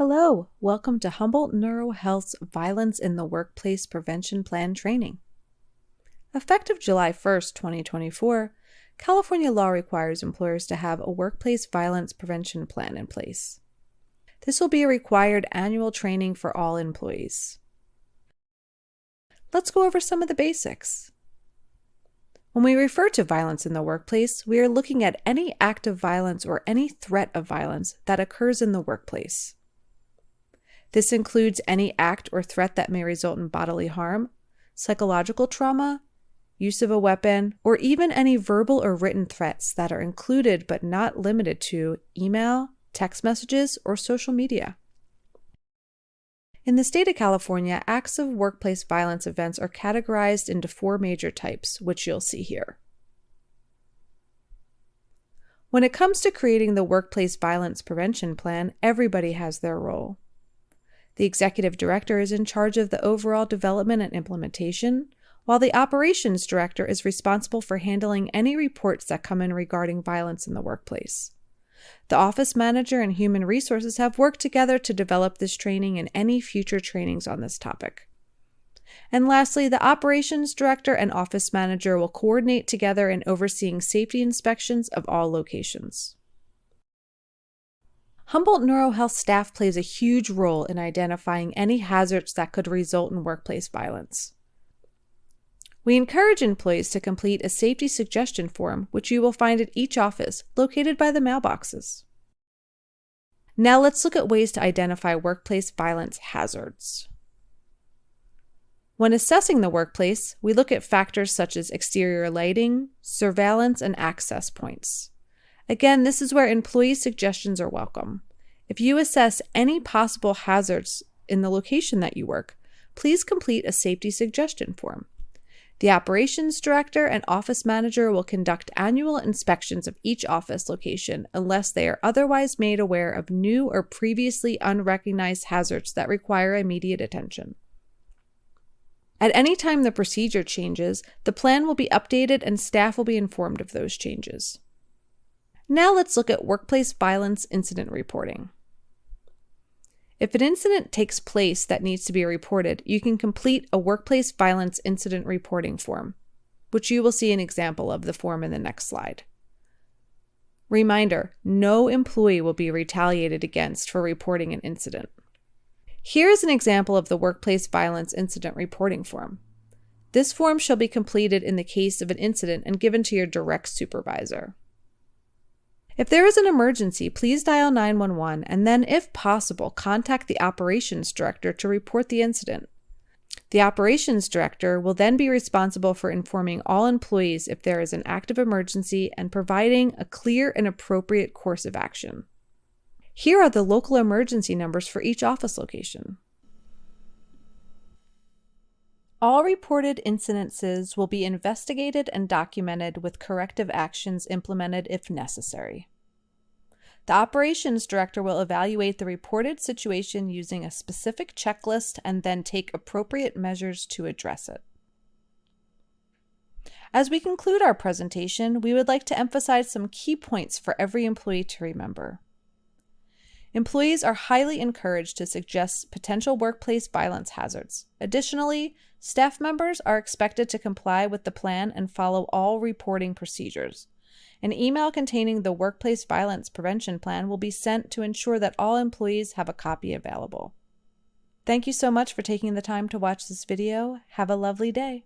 Hello, welcome to Humboldt Neurohealth's Violence in the Workplace Prevention Plan training. Effective July 1st, 2024, California law requires employers to have a workplace violence prevention plan in place. This will be a required annual training for all employees. Let's go over some of the basics. When we refer to violence in the workplace, we are looking at any act of violence or any threat of violence that occurs in the workplace. This includes any act or threat that may result in bodily harm, psychological trauma, use of a weapon, or even any verbal or written threats that are included but not limited to email, text messages, or social media. In the state of California, acts of workplace violence events are categorized into 4 major types, which you'll see here. When it comes to creating the workplace violence prevention plan, everybody has their role. The executive director is in charge of the overall development and implementation, while the operations director is responsible for handling any reports that come in regarding violence in the workplace. The office manager and human resources have worked together to develop this training and any future trainings on this topic. And lastly, the operations director and office manager will coordinate together in overseeing safety inspections of all locations. Humboldt Neurohealth staff plays a huge role in identifying any hazards that could result in workplace violence. We encourage employees to complete a safety suggestion form, which you will find at each office, located by the mailboxes. Now let's look at ways to identify workplace violence hazards. When assessing the workplace, we look at factors such as exterior lighting, surveillance, and access points. Again, this is where employee suggestions are welcome. If you assess any possible hazards in the location that you work, please complete a safety suggestion form. The operations director and office manager will conduct annual inspections of each office location unless they are otherwise made aware of new or previously unrecognized hazards that require immediate attention. At any time the procedure changes, the plan will be updated and staff will be informed of those changes. Now let's look at workplace violence incident reporting. If an incident takes place that needs to be reported, you can complete a workplace violence incident reporting form, which you will see an example of the form in the next slide. Reminder, no employee will be retaliated against for reporting an incident. Here is an example of the workplace violence incident reporting form. This form shall be completed in the case of an incident and given to your direct supervisor. If there is an emergency, please dial 911 and then, if possible, contact the operations director to report the incident. The operations director will then be responsible for informing all employees if there is an active emergency and providing a clear and appropriate course of action. Here are the local emergency numbers for each office location. All reported incidences will be investigated and documented with corrective actions implemented if necessary. The operations director will evaluate the reported situation using a specific checklist and then take appropriate measures to address it. As we conclude our presentation, we would like to emphasize some key points for every employee to remember. Employees are highly encouraged to suggest potential workplace violence hazards. Additionally, staff members are expected to comply with the plan and follow all reporting procedures. An email containing the Workplace Violence Prevention Plan will be sent to ensure that all employees have a copy available. Thank you so much for taking the time to watch this video. Have a lovely day.